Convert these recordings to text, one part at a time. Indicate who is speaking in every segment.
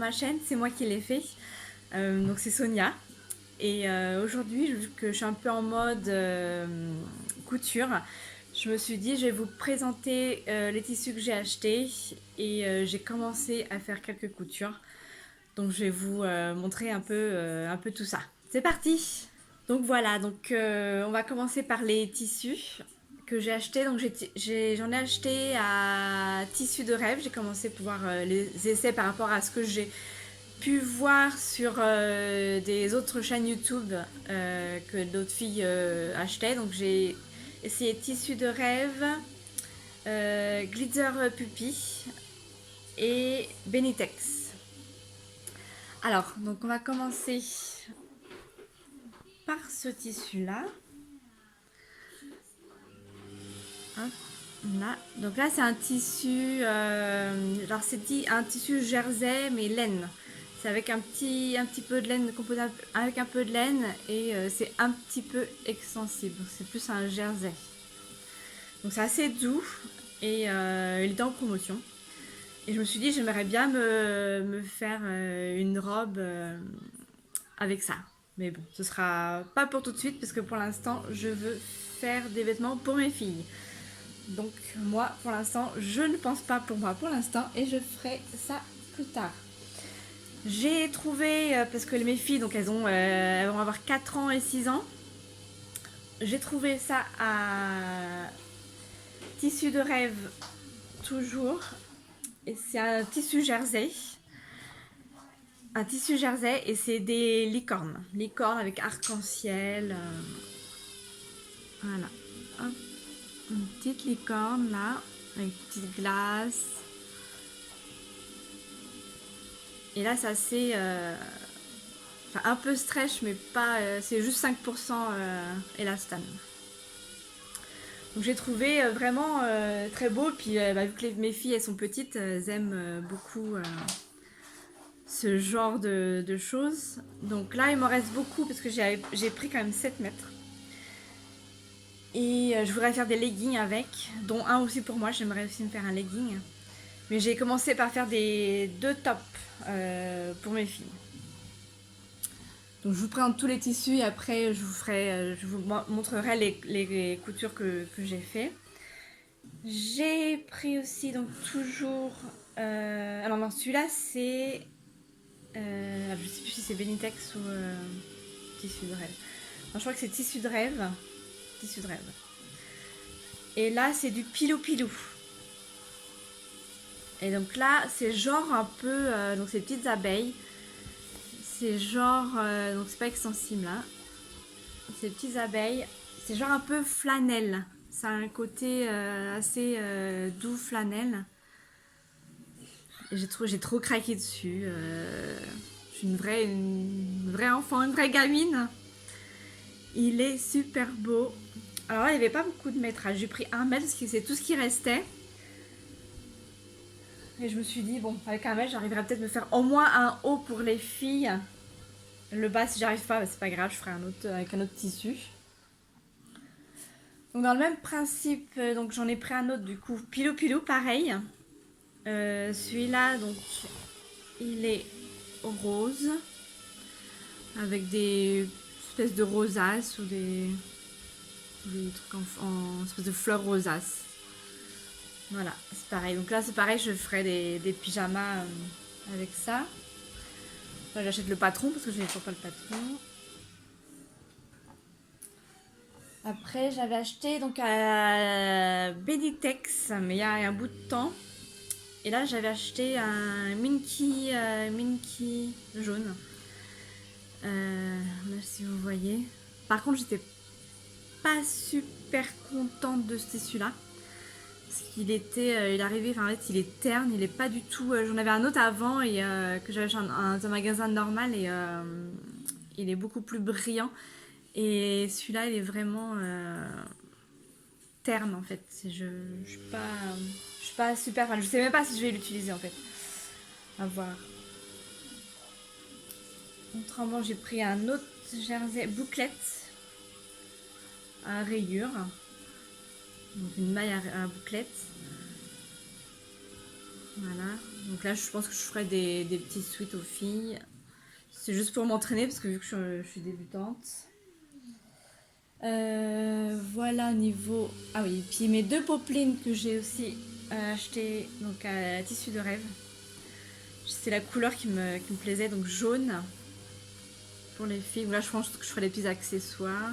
Speaker 1: ma chaîne, c'est moi qui l'ai fait. Donc c'est Sonia. Et aujourd'hui, vu que je suis un peu en mode couture, je me suis dit je vais vous présenter les tissus que j'ai achetés et j'ai commencé à faire quelques coutures. Donc je vais vous montrer un peu tout ça. C'est parti! Donc voilà, on va commencer par les tissus que j'ai achetés. Donc j'en ai acheté à Tissus de rêve. J'ai commencé pour voir les essais par rapport à ce que j'ai pu voir sur des autres chaînes YouTube que d'autres filles achetaient. Donc j'ai essayé Tissus de rêve, Glitter Puppy et Benitex. Alors, donc on va commencer par ce tissu-là. Hop, là. Donc là, c'est un tissu, alors c'est dit un tissu jersey mais laine. C'est avec un petit peu de laine, composé avec un peu de laine et c'est un petit peu extensible. C'est plus un jersey. Donc c'est assez doux et il est en promotion. Et je me suis dit, j'aimerais bien me faire une robe avec ça. Mais bon, ce sera pas pour tout de suite parce que pour l'instant, je veux faire des vêtements pour mes filles. Donc moi, pour l'instant, je ne pense pas pour moi pour l'instant et je ferai ça plus tard. J'ai trouvé, parce que mes filles, donc elles vont avoir 4 ans et 6 ans. J'ai trouvé ça à Tissu de rêve, toujours. Et c'est un tissu jersey. Un tissu jersey et c'est des licornes. Licornes avec arc-en-ciel. Voilà. Hop. Une petite licorne là, avec une petite glace. Et là, ça c'est un peu stretch, mais pas. C'est juste 5% élastane. Donc j'ai trouvé vraiment très beau. Puis vu que mes filles elles sont petites, elles aiment beaucoup ce genre de choses. Donc là, il m'en reste beaucoup parce que j'ai pris quand même 7 mètres. Et je voudrais faire des leggings avec, dont un aussi pour moi. J'aimerais aussi me faire un legging. Mais j'ai commencé par faire deux tops pour mes filles. Donc je vous présente tous les tissus et après je vous montrerai les coutures que j'ai fait. J'ai pris aussi donc toujours... alors non, celui-là c'est... je sais plus si c'est Benitex ou Tissu de rêve. Non, je crois que c'est Tissu de rêve. Tissu de rêve. Et là c'est du pilou pilou. Et donc là c'est genre un peu... donc ces petites abeilles. C'est genre... donc c'est pas extensible là. Ces petites abeilles. C'est genre un peu flanelle. Ça a un côté assez doux flanelle. Et j'ai trop craqué dessus. Je suis une vraie enfant, une vraie gamine. Il est super beau. Alors là, il n'y avait pas beaucoup de métrage. J'ai pris 1 mètre parce que c'est tout ce qui restait. Et je me suis dit, bon, avec 1 mètre, j'arriverai peut-être à me faire au moins un haut pour les filles. Le bas, si j'arrive pas, c'est pas grave, je ferai un autre avec un autre tissu. Donc dans le même principe, donc j'en ai pris un autre du coup, pilou pilou, pareil. Celui-là, donc, il est rose avec des espèces de rosaces ou des trucs en espèce de fleurs rosaces. Voilà, c'est pareil. Donc là, c'est pareil, je ferai des pyjamas avec ça. Là, j'achète le patron parce que je n'ai toujours pas le patron. Après, j'avais acheté donc à Benitex, mais il y a un bout de temps. Et là, j'avais acheté un Minky jaune. Là, si vous voyez. Par contre, j'étais pas super contente de ce tissu-là. Parce qu'il était, il est arrivé, enfin en fait, il est terne, il est pas du tout. J'en avais un autre avant et que j'avais acheté dans un magasin normal et il est beaucoup plus brillant. Et celui-là, il est vraiment terne en fait. Je suis pas super fan. Je sais même pas si je vais l'utiliser en fait. À voir. Autrement, j'ai pris un autre jersey bouclette à rayures. Donc une maille à bouclette. Voilà. Donc là, je pense que je ferai des petits suites aux filles. C'est juste pour m'entraîner parce que vu que je suis débutante. Voilà au niveau... Ah oui, puis mes 2 popelines que j'ai aussi acheté donc à Tissu de rêve. C'est la couleur qui me plaisait, donc jaune pour les filles. Là, je pense que je ferai des petits accessoires.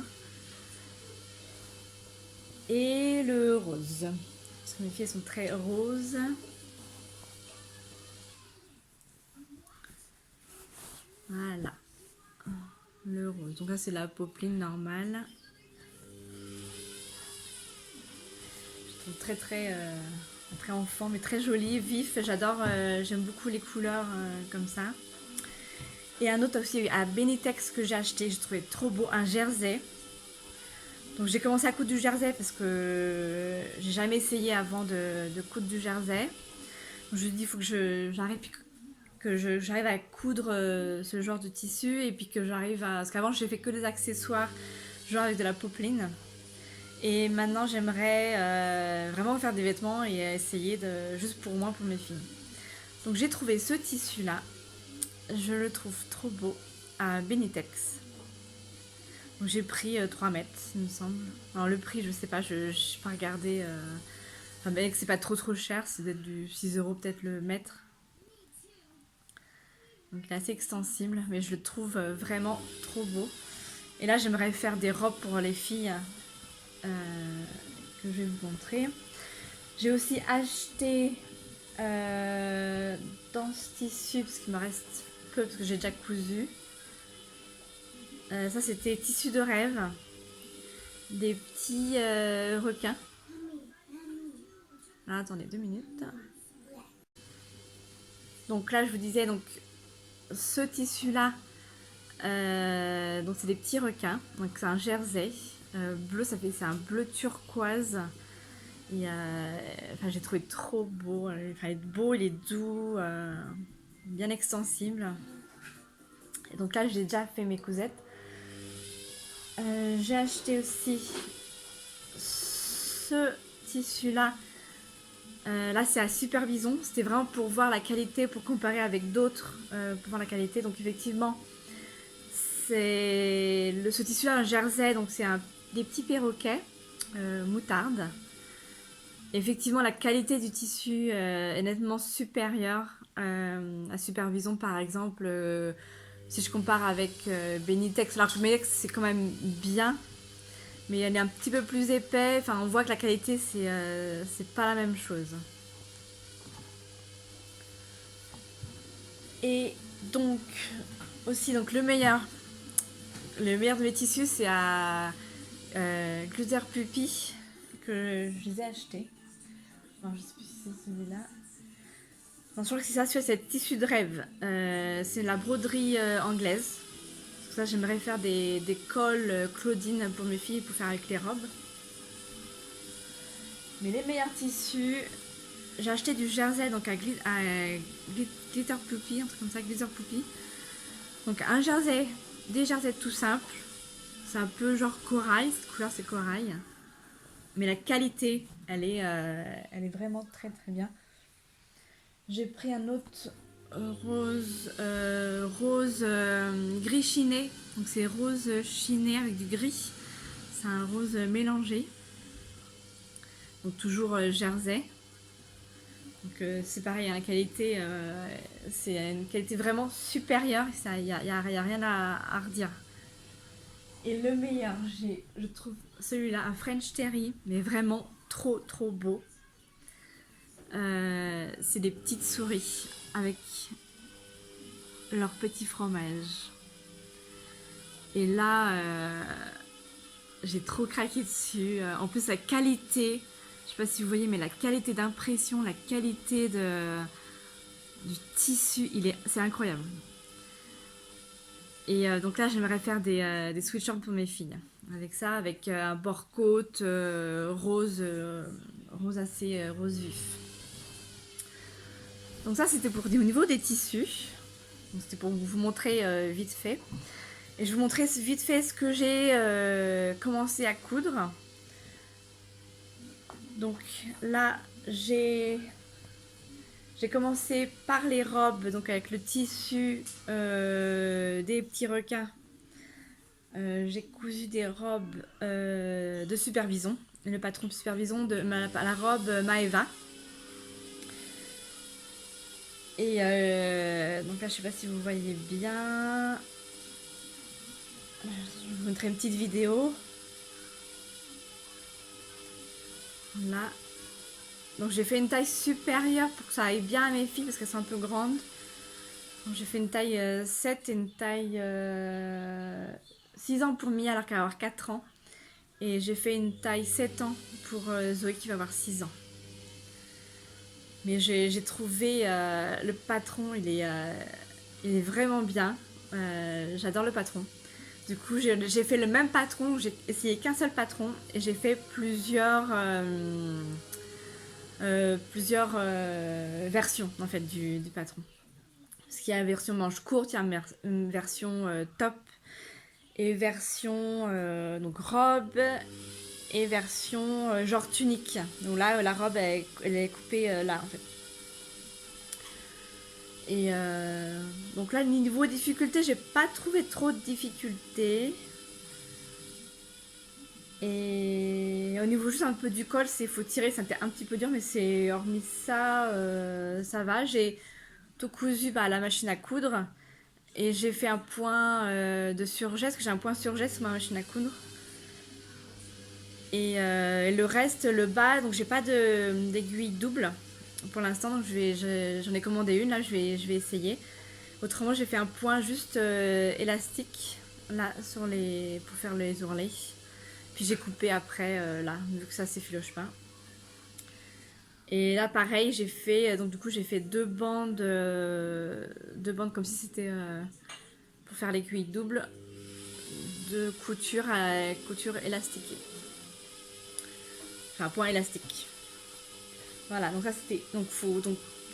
Speaker 1: Et le rose. Parce que mes filles elles sont très roses. Voilà. Le rose. Donc là, c'est la popeline normale. Je trouve très enfant, mais très joli, vif. J'adore, j'aime beaucoup les couleurs comme ça. Et un autre aussi à Benitex que j'ai acheté, j'ai trouvé trop beau, un jersey. Donc j'ai commencé à coudre du jersey parce que j'ai jamais essayé avant de coudre du jersey. Donc je me dis il faut que j'arrive à coudre ce genre de tissu et puis que j'arrive à... Parce qu'avant j'ai fait que des accessoires genre avec de la popeline. Et maintenant j'aimerais vraiment faire des vêtements et essayer juste pour moi, pour mes filles. Donc j'ai trouvé ce tissu là. Je le trouve trop beau à Benitex. Donc j'ai pris 3 mètres, il me semble. Alors le prix, je sais pas, je n'ai pas regardé. Enfin, mais c'est pas trop cher, c'est peut-être du 6 euros peut-être le mètre. Donc il est assez extensible, mais je le trouve vraiment trop beau. Et là, j'aimerais faire des robes pour les filles que je vais vous montrer. J'ai aussi acheté dans ce tissu, parce qu'il me reste peu, parce que j'ai déjà cousu. Ça, c'était tissu de rêve. Des petits requins. Ah, attendez 2 minutes. Donc là, je vous disais, donc ce tissu-là, donc c'est des petits requins. Donc c'est un jersey bleu, c'est un bleu turquoise. Et enfin, j'ai trouvé trop beau. Enfin, il est beau, il est doux, bien extensible. Et donc là, j'ai déjà fait mes cousettes. J'ai acheté aussi ce tissu-là. Là, c'est à Supervision. C'était vraiment pour voir la qualité, pour comparer avec d'autres, pour voir la qualité. Donc effectivement, ce tissu-là, un jersey, donc c'est des petits perroquets moutarde. Effectivement, la qualité du tissu est nettement supérieure à Supervision, par exemple. Si je compare avec Benitex, alors Benitex c'est quand même bien, mais elle est un petit peu plus épais. Enfin, on voit que la qualité c'est pas la même chose. Et donc aussi donc le meilleur de mes tissus c'est à Glitter Puppy que je les ai achetés. Non, je sais plus si c'est celui-là. Non, je crois que c'est ça, c'est tissu de rêve. C'est la broderie anglaise. Pour ça, j'aimerais faire des cols Claudine pour mes filles pour faire avec les robes. Mais les meilleurs tissus, j'ai acheté du jersey donc à Glitter Puppy, un truc comme ça, Glitter Puppy. Donc un jersey, des jerseys tout simples. C'est un peu genre corail, cette couleur c'est corail. Mais la qualité, elle est vraiment très très bien. J'ai pris un autre rose gris chiné. Donc c'est rose chiné avec du gris. C'est un rose mélangé. Donc toujours jersey. Donc c'est pareil, hein, la qualité, c'est une qualité vraiment supérieure. Il n'y a rien à redire. Et le meilleur, je trouve celui-là, un French Terry, mais vraiment trop beau. C'est des petites souris avec leur petit fromage. Et là, j'ai trop craqué dessus. En plus, la qualité, je sais pas si vous voyez, mais la qualité d'impression, la qualité du tissu, c'est incroyable. Et donc là, j'aimerais faire des sweatshirts pour mes filles. Avec ça, avec un bord-côte rose assez rose vif. Donc ça, c'était au niveau des tissus. Donc c'était pour vous montrer vite fait. Et je vous montrer vite fait ce que j'ai commencé à coudre. Donc là, j'ai J'ai commencé par les robes, donc avec le tissu des petits requins. J'ai cousu des robes de supervision. Le patron de supervision de la robe Maeva. Et donc là, je sais pas si vous voyez bien. Je vais vous montrer une petite vidéo. Là. Donc j'ai fait une taille supérieure pour que ça aille bien à mes filles parce qu'elles sont un peu grandes. Donc j'ai fait une taille 7 et une taille 6 ans pour Mia alors qu'elle va avoir 4 ans. Et j'ai fait une taille 7 ans pour Zoé qui va avoir 6 ans. Mais j'ai trouvé le patron, il est vraiment bien. J'adore le patron. Du coup, j'ai fait le même patron, j'ai essayé qu'un seul patron et j'ai fait plusieurs versions en fait du patron. Parce qu'il y a une version manche courte, il y a une version top et version donc robe et version genre tunique. Donc là, la robe elle est coupée là en fait. Et donc là, niveau difficulté, j'ai pas trouvé trop de difficultés. Et au niveau juste un peu du col, c'est faut tirer, c'était un petit peu dur, mais c'est hormis ça, ça va. J'ai tout cousu à la machine à coudre et j'ai fait un point de surgesse, que j'ai un point surgesse sur ma machine à coudre. Et le reste, le bas, donc j'ai pas d'aiguille double pour l'instant, donc j'en ai commandé une, là je vais essayer. Autrement, j'ai fait un point juste élastique là pour faire les ourlets. Puis j'ai coupé après là, vu que ça s'effiloche pas. Et là pareil, j'ai fait donc du coup j'ai fait deux bandes comme si c'était pour faire l'aiguille double de couture à couture élastiquée. Enfin point élastique. Voilà, donc ça c'était donc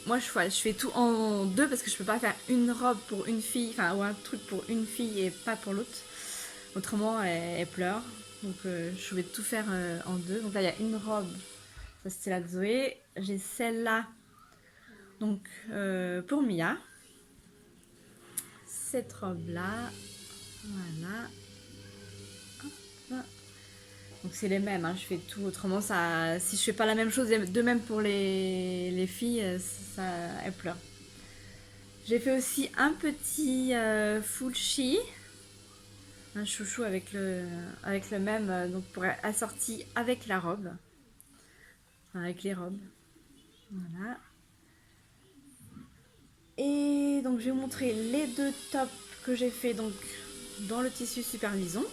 Speaker 1: moi je fais tout en deux parce que je peux pas faire une robe pour une fille, enfin ou un truc pour une fille et pas pour l'autre. Autrement elle pleure. Donc je vais tout faire en deux. Donc là il y a une robe, ça c'était la de Zoé. J'ai celle-là donc pour Mia. Cette robe-là, voilà. Hop. Donc c'est les mêmes, hein, je fais tout. Autrement, ça, si je fais pas la même chose, de même pour les filles, ça, elles pleurent. J'ai fait aussi un petit full chi, un chouchou avec le même, donc pour être assorti avec la robe, enfin, avec les robes. Voilà. Et donc je vais vous montrer les deux tops que j'ai fait donc dans le tissu supervision.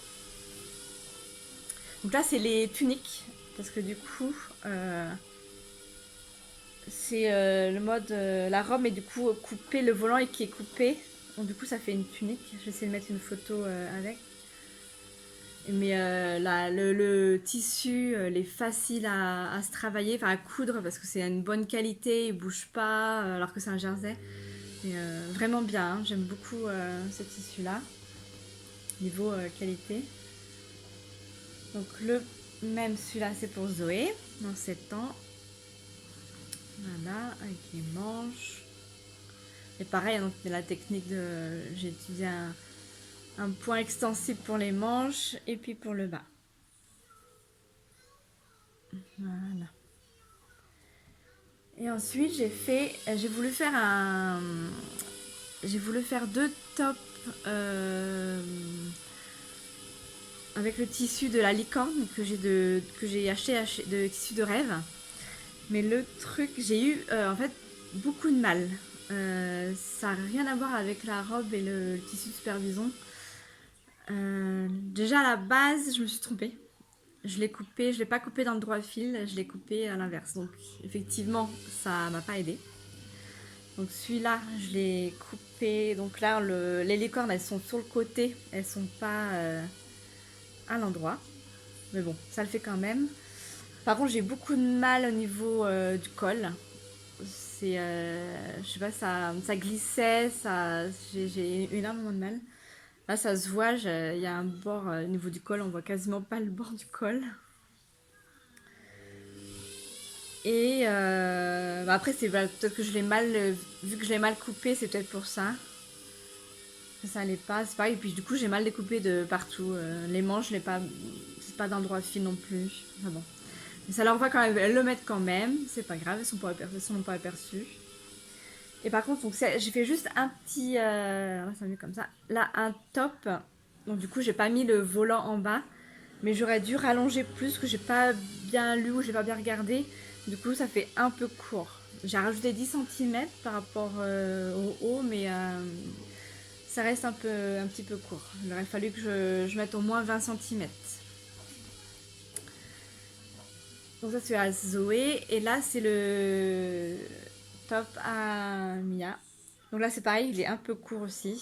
Speaker 1: Donc là c'est les tuniques parce que du coup c'est le mode la robe est du coup coupée, le volant et qui est coupé. Donc du coup ça fait une tunique. Je vais essayer de mettre une photo avec. Mais le tissu il est facile à se travailler, enfin à coudre parce que c'est une bonne qualité, il bouge pas alors que c'est un jersey. Et, vraiment bien, hein. J'aime beaucoup ce tissu là, niveau qualité. Donc le même celui-là c'est pour Zoé, dans 7 ans. Voilà, avec les manches. Et pareil, donc la technique de... J'ai utilisé un point extensible pour les manches et puis pour le bas. Voilà. Et ensuite j'ai voulu faire deux tops avec le tissu de la licorne que j'ai acheté de tissu de rêve. Mais le truc, j'ai eu en fait beaucoup de mal. Ça n'a rien à voir avec la robe et le tissu de supervision. Déjà à la base, je me suis trompée. Je l'ai pas coupé dans le droit fil, je l'ai coupé à l'inverse. Donc effectivement, ça m'a pas aidé. Donc celui-là, je l'ai coupé. Donc là, les licornes, elles sont sur le côté, elles sont pas à l'endroit. Mais bon, ça le fait quand même. Par contre, j'ai beaucoup de mal au niveau du col. C'est, je sais pas, ça glissait, j'ai énormément de mal. Là, ça se voit, il y a un bord au niveau du col, on voit quasiment pas le bord du col. Et après, c'est peut-être que je l'ai mal, vu que je l'ai mal coupé, c'est peut-être pour ça. Que ça allait pas, c'est pareil. Et puis du coup, j'ai mal découpé de partout. Les manches, je l'ai pas, c'est pas d'endroit fil non plus. Enfin bon. Mais ça leur va quand même, elles le mettent quand même. C'est pas grave, elles sont pas aperçues. Et par contre, donc j'ai fait juste un petit, ça mieux comme ça. Là, un top. Donc du coup, j'ai pas mis le volant en bas. Mais j'aurais dû rallonger plus, que j'ai pas bien lu ou j'ai pas bien regardé. Du coup, ça fait un peu court. J'ai rajouté 10 cm par rapport au haut, mais ça reste un petit peu court. Il aurait fallu que je mette au moins 20 cm. Donc ça, c'est à Zoé. Et là, c'est le top à Mia. Donc là, c'est pareil, il est un peu court aussi.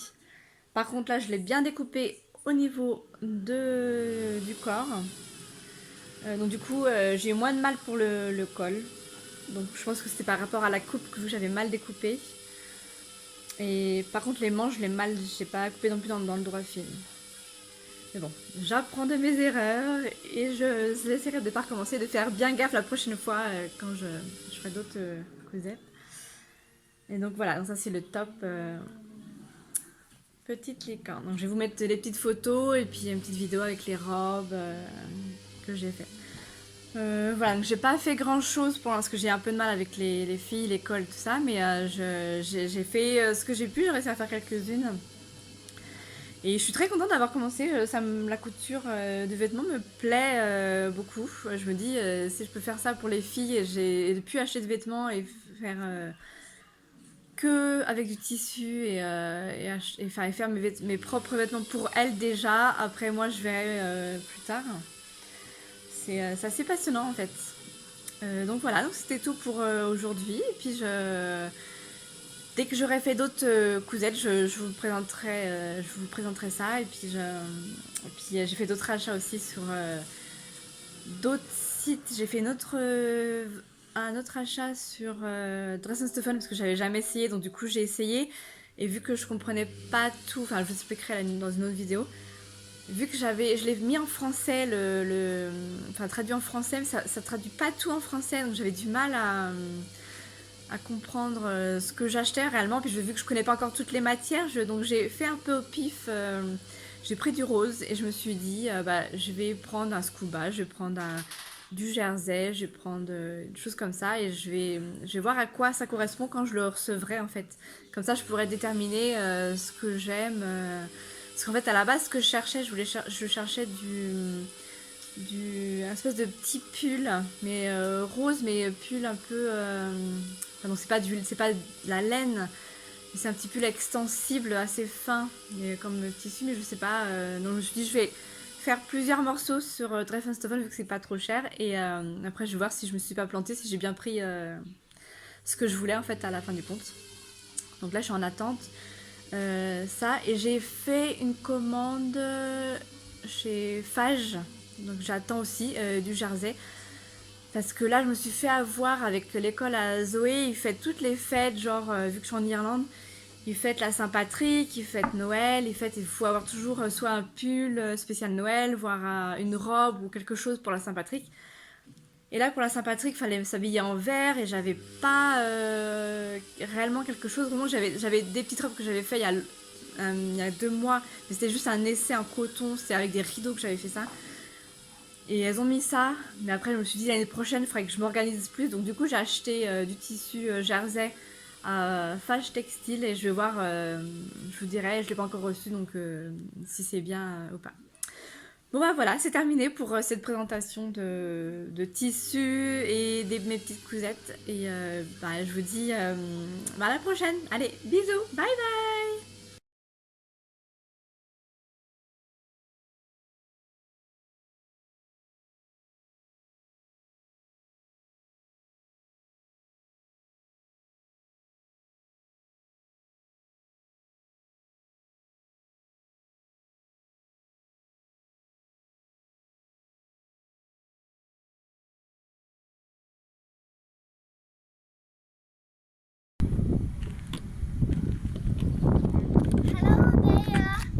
Speaker 1: Par contre, là, je l'ai bien découpé au niveau du corps. Donc du coup, j'ai eu moins de mal pour le col. Donc je pense que c'était par rapport à la coupe que j'avais mal découpé. Et par contre, les manches, j'ai pas coupé non plus dans le droit fil. Mais bon, j'apprends de mes erreurs et j'essaierai de ne pas recommencer, de faire bien gaffe la prochaine fois quand je ferai d'autres cousettes. Et donc voilà, donc ça c'est le top petite licorne. Donc je vais vous mettre les petites photos et puis une petite vidéo avec les robes que j'ai fait. Voilà, donc j'ai pas fait grand chose pour parce que j'ai un peu de mal avec les filles, l'école, tout ça, mais j'ai fait ce que j'ai pu, j'ai réussi à faire quelques-unes. Et je suis très contente d'avoir commencé, la couture de vêtements me plaît beaucoup. Je me dis, si je peux faire ça pour les filles, j'ai pu acheter de vêtements et faire que avec du tissu et faire mes propres vêtements pour elles déjà. Après moi, je verrai plus tard. C'est assez passionnant en fait. Donc voilà, donc c'était tout pour aujourd'hui. Et puis dès que j'aurai fait d'autres cousettes, je vous présenterai ça. Et puis j'ai fait d'autres achats aussi sur d'autres sites. J'ai fait un autre achat sur Dress & Stefan parce que j'avais jamais essayé. Donc du coup j'ai essayé. Et vu que je comprenais pas tout, enfin je vous expliquerai dans une autre vidéo. Vu que je l'ai mis en français, enfin traduit en français, mais ça traduit pas tout en français, donc j'avais du mal à comprendre ce que j'achetais réellement. Puis vu que je connais pas encore toutes les matières, donc j'ai fait un peu au pif. J'ai pris du rose et je me suis dit, je vais prendre un scuba, je vais prendre du jersey, je vais prendre des choses comme ça et je vais voir à quoi ça correspond quand je le recevrai en fait. Comme ça, je pourrais déterminer ce que j'aime. Parce qu'en fait, à la base, ce que je cherchais, je cherchais un espèce de petit pull, mais rose, mais pull un peu. Enfin, non, c'est pas de la laine, mais c'est un petit pull extensible, assez fin, comme tissu, mais je sais pas. Donc je me suis dit, je vais faire plusieurs morceaux sur Dress & Stefan vu que c'est pas trop cher, et après je vais voir si je me suis pas plantée, si j'ai bien pris ce que je voulais en fait à la fin du compte. Donc là, je suis en attente. Ça, et j'ai fait une commande chez Fage, donc j'attends aussi du jersey parce que là je me suis fait avoir avec l'école à Zoé. Ils fêtent toutes les fêtes, genre vu que je suis en Irlande, ils fêtent la Saint-Patrick, ils fêtent Noël, il faut avoir toujours soit un pull spécial Noël, voire une robe ou quelque chose pour la Saint-Patrick. Et là, pour la Saint-Patrick, il fallait s'habiller en vert et j'avais pas réellement quelque chose. Vraiment, j'avais des petites robes que j'avais fait il y a 2 mois, mais c'était juste un essai en coton, c'était avec des rideaux que j'avais fait ça. Et elles ont mis ça, mais après, je me suis dit l'année prochaine, il faudrait que je m'organise plus. Donc, du coup, j'ai acheté du tissu jersey à Fage Textile et je vais voir, je vous dirai, je l'ai pas encore reçu, donc si c'est bien ou pas. Bon bah voilà, c'est terminé pour cette présentation de tissus et mes petites cousettes. Et je vous dis à la prochaine. Allez, bisous, bye bye.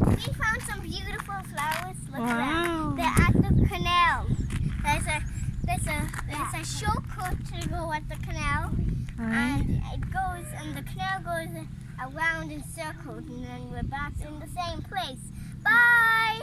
Speaker 2: We found some beautiful flowers. Look
Speaker 1: Wow.
Speaker 2: at that. They're at the canal. There's a a shortcut to go at the canal,
Speaker 1: Ouais.
Speaker 2: and the canal goes around in circles, and then we're back in the same place. Bye!